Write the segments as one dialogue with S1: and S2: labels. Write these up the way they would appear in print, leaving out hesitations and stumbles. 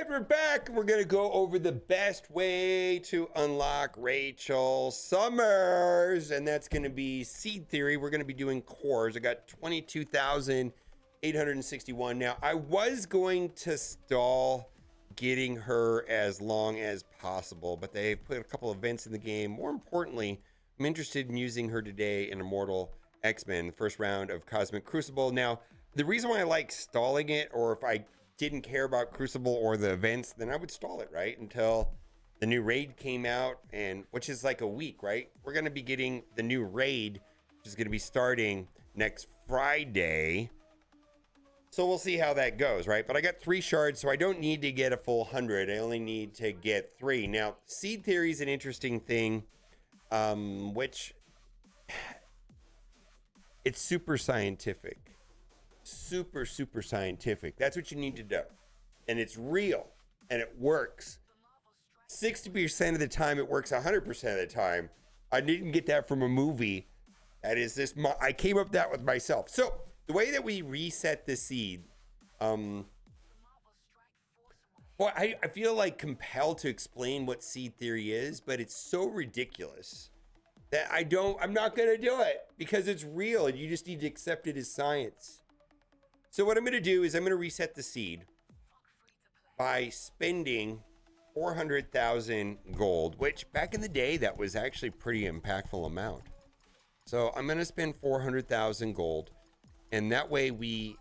S1: And we're back. We're going to go over the best way to unlock Rachel Summers. And that's going to be Seed Theory. We're going to be doing cores. I got 22,861. Now, I was going to stall getting her as long as possible, but they've put a couple events in the game. More importantly, I'm interested in using her today in Immortal X-Men, the first round of Cosmic Crucible. Now, the reason why I like stalling it, or if I didn't care about Crucible or the events, then I would stall it, right? Until the new raid came out, and which is like a week, right? We're going to be getting the new raid, which is going to be starting next Friday. So we'll see how that goes, right? But I got 3 shards, so I don't need to get a full 100. I only need to get 3. Now, Seed Theory is an interesting thing, which it's super scientific. Super scientific. That's what you need to do. And it's real. And it works. 60% of the time, it works 100% of the time. I didn't get that from a movie. That is this. I came up with that with myself. So the way that we reset the seed, I feel like compelled to explain what seed theory is, but it's so ridiculous that I'm not going to do it because it's real and you just need to accept it as science. So what I'm going to do is I'm going to reset the seed by spending 400,000 gold, which back in the day, that was actually a pretty impactful amount. So I'm going to spend 400,000 gold, and that way we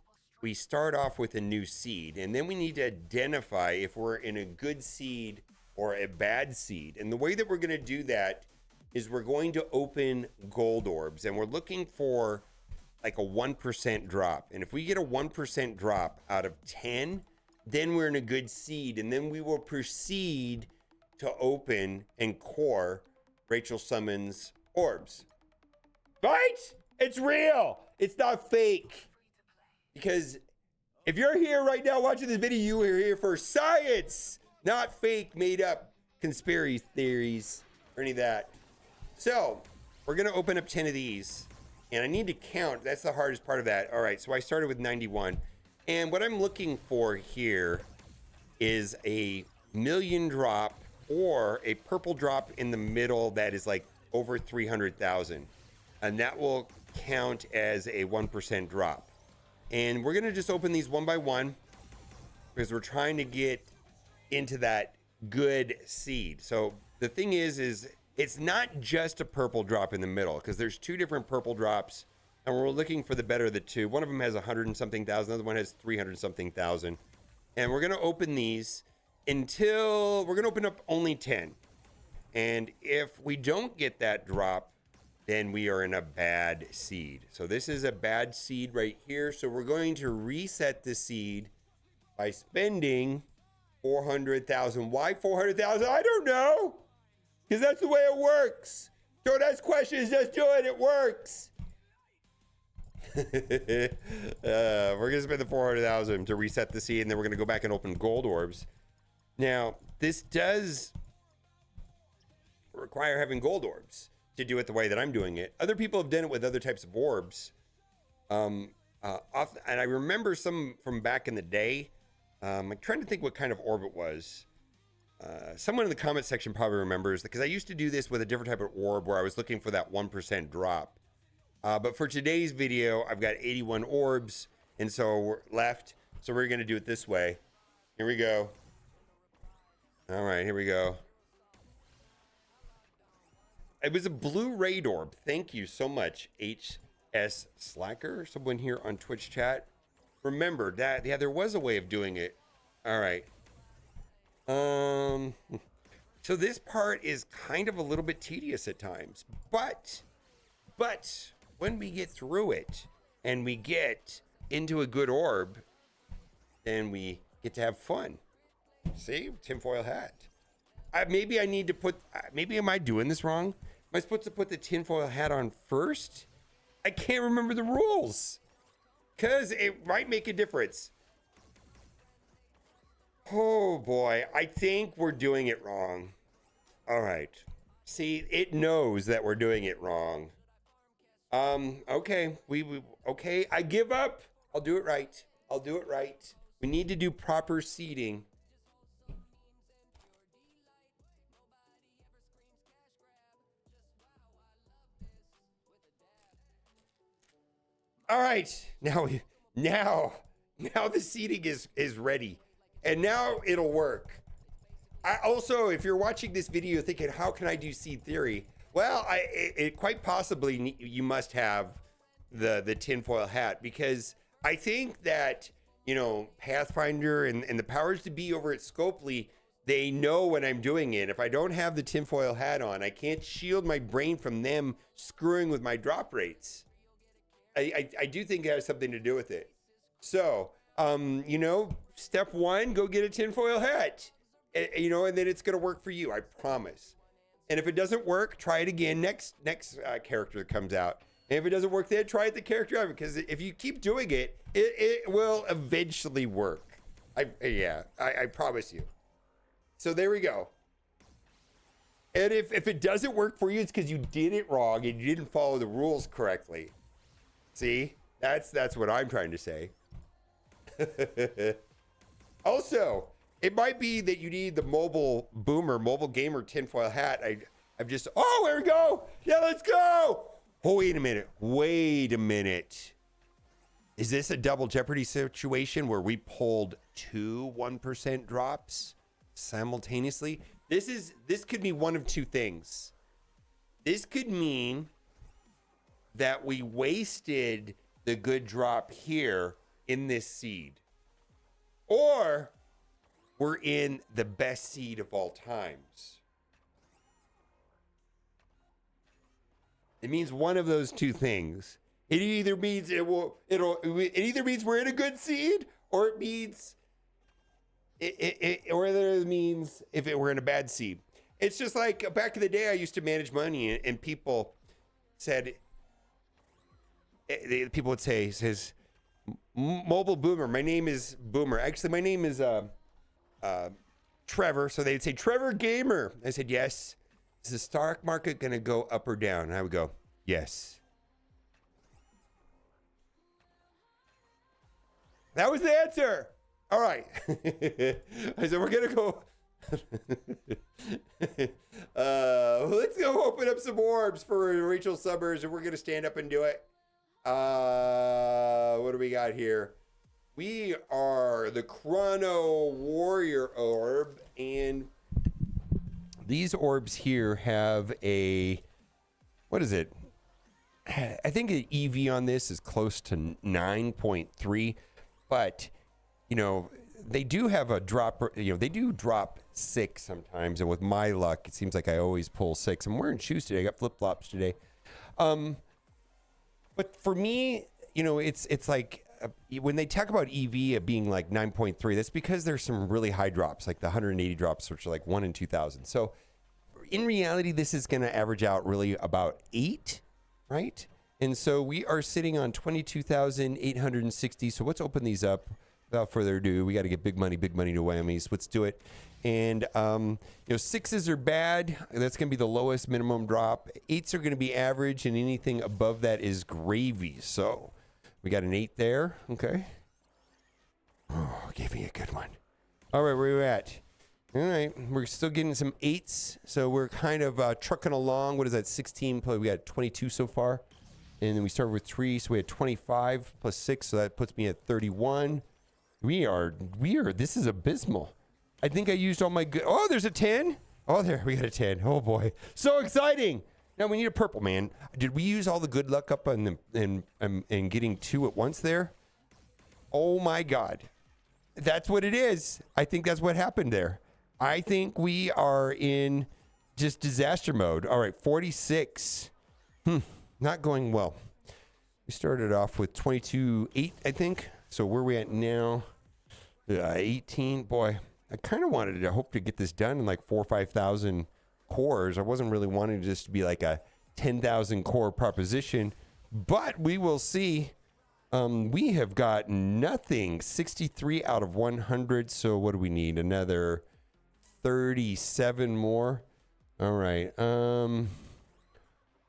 S1: start off with a new seed, and then we need to identify if we're in a good seed or a bad seed. And the way that we're going to do that is we're going to open gold orbs, and we're looking for like a 1% drop. And if we get a 1% drop out of 10, then we're in a good seed. And then we will proceed to open and core Rachel Summons orbs. Right? It's real. It's not fake. Because if you're here right now watching this video, you are here for science, not fake, made up conspiracy theories or any of that. So we're going to open up 10 of these. And I need to count. That's the hardest part of that. All right, so I started with 91. And what I'm looking for here is a million drop or a purple drop in the middle that is like over 300,000. And that will count as a 1% drop. And we're going to just open these one by one because we're trying to get into that good seed. So the thing is it's not just a purple drop in the middle because there's 2 different purple drops and we're looking for the better of the 2. One of them has 100 and something thousand, the other one has 300 and something thousand. And we're going to open these until we're going to open up only 10. And if we don't get that drop, then we are in a bad seed. So this is a bad seed right here. So we're going to reset the seed by spending 400,000. Why 400,000? I don't know. Because that's the way it works. Don't ask questions, just do it. It works. We're going to spend the 400,000 to reset the seed, and then we're going to go back and open gold orbs. Now, this does require having gold orbs to do it the way that I'm doing it. Other people have done it with other types of orbs. And I remember some from back in the day. I'm trying to think what kind of orb it was. Someone in the comment section probably remembers, because I used to do this with a different type of orb where I was looking for that 1% drop. But for today's video, I've got 81 orbs, and so we're left. So we're going to do it this way. Here we go. All right, here we go. It was a blue raid orb. Thank you so much, HS Slacker, someone here on Twitch chat. Remember that, yeah, there was a way of doing it. All right. So this part is kind of a little bit tedious at times, but when we get through it and we get into a good orb, then we get to have fun. See, tinfoil hat. Maybe I need to put, maybe am I doing this wrong? Am I supposed to put the tinfoil hat on first? I can't remember the rules because it might make a difference. Oh boy, I think we're doing it wrong. All right. See, it knows that we're doing it wrong. Okay, okay, I give up. I'll do it right. I'll do it right. We need to do proper seeding. All right, now the seeding is ready, and now it'll work. I also, if you're watching this video thinking, how can I do seed theory? Well, it quite possibly you must have the tinfoil hat, because I think that, you know, Pathfinder and the powers to be over at Scopely, they know when I'm doing it. If I don't have the tinfoil hat on, I can't shield my brain from them screwing with my drop rates. I do think it has something to do with it. So, you know, step one, go get a tinfoil hat. You know, and then it's going to work for you, I promise. And if it doesn't work, try it again next character that comes out. And if it doesn't work, then try it the character after, because if you keep doing it, it will eventually work. I promise you. So there we go. And if it doesn't work for you, it's because you did it wrong and you didn't follow the rules correctly. See, that's what I'm trying to say. Also, it might be that you need the mobile gamer tinfoil hat. I've just, oh, there we go. Yeah, let's go. Oh, wait a minute. Is this a double jeopardy situation where we pulled 2 1% drops simultaneously? This could be one of two things. This could mean that we wasted the good drop here in this seed, or we're in the best seed of all times. It means one of those two things. It either means it either means we're in a good seed, or it means or it means we're in a bad seed. It's just like back in the day, I used to manage money, and people said, people would say, says, Mobile Boomer, my name is Boomer. Actually, my name is Trevor. So they'd say, Trevor Gamer. I said, yes. Is the stock market going to go up or down? And I would go, yes. That was the answer. All right. I said, we're going to go. Let's go open up some orbs for Rachel Summers, and we're going to stand up and do it. What do we got here? We are the Chrono Warrior orb, and these orbs here have a, what is it? I think the EV on this is close to 9.3, but you know, they do have a drop, you know, they do drop 6 sometimes, and with my luck, it seems like I always pull 6. I'm wearing shoes today. I got flip-flops today. But for me, you know, it's like when they talk about EV being like 9.3, that's because there's some really high drops, like the 180 drops, which are like 1 in 2,000. So in reality, this is going to average out really about 8, right? And so we are sitting on 22,860. So let's open these up. Without further ado, we got to get big money to whammies. Let's do it. And, you know, 6s are bad. That's going to be the lowest minimum drop. 8s are going to be average, and anything above that is gravy. So we got an 8 there. Okay. Oh, gave me a good one. All right, where are we at? All right, we're still getting some 8s. So we're kind of trucking along. What is that, 16? We got 22 so far. And then we started with 3, so we had 25 plus 6, so that puts me at 31. We are, this is abysmal. I think I used all my good, oh, there's a 10. Oh, there, we got a 10. Oh boy, so exciting. Now we need a purple, man. Did we use all the good luck up on the, and getting 2 at once there? Oh my God. That's what it is. I think that's what happened there. I think we are in just disaster mode. All right, 46. Not going well. We started off with 22.8, I think. So where are we at now? 18. Boy, I kind of wanted to hope to get this done in like 4,000 or 5,000 cores. I wasn't really wanting this to be like a 10,000 core proposition, but we will see. We have got nothing. 63 out of 100. So what do we need? Another 37 more. All right.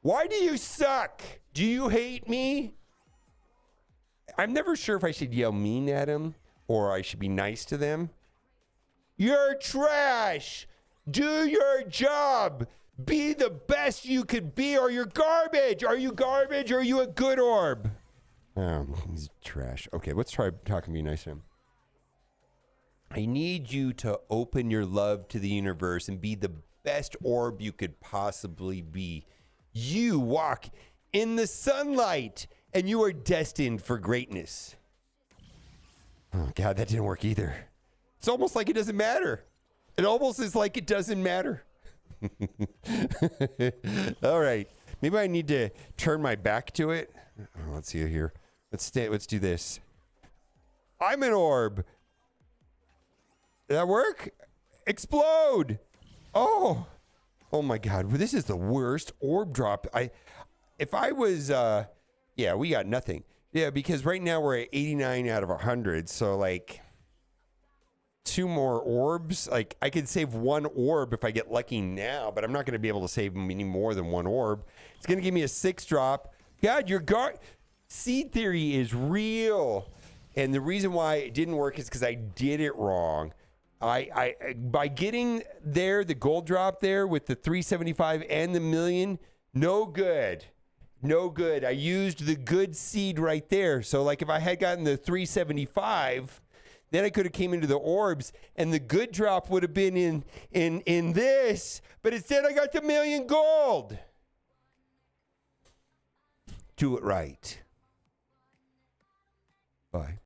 S1: Why do you suck? Do you hate me? I'm never sure if I should yell mean at him or I should be nice to them. You're trash. Do your job. Be the best you could be, or you're garbage. Are you garbage, or are you a good orb? He's trash. Okay, let's try talking to me nice to him. I need you to open your love to the universe and be the best orb you could possibly be. You walk in the sunlight and you are destined for greatness. Oh, God, that didn't work either. It's almost like it doesn't matter. It almost is like it doesn't matter. All right. Maybe I need to turn my back to it. Oh, let's see here. Let's do this. I'm an orb. Did that work? Explode. Oh my God. Well, this is the worst orb drop. If I was, yeah, we got nothing. Yeah, because right now we're at 89 out of 100. So like 2 more orbs. Like I could save 1 orb if I get lucky now, but I'm not going to be able to save any more than 1 orb. It's going to give me a 6 drop. God, your seed theory is real. And the reason why it didn't work is because I did it wrong. I by getting there, the gold drop there with the 375 and the million, no good. No good. I used the good seed right there. So like if I had gotten the 375, then I could have came into the orbs and the good drop would have been in this, but instead I got the million gold. Do it right. Bye.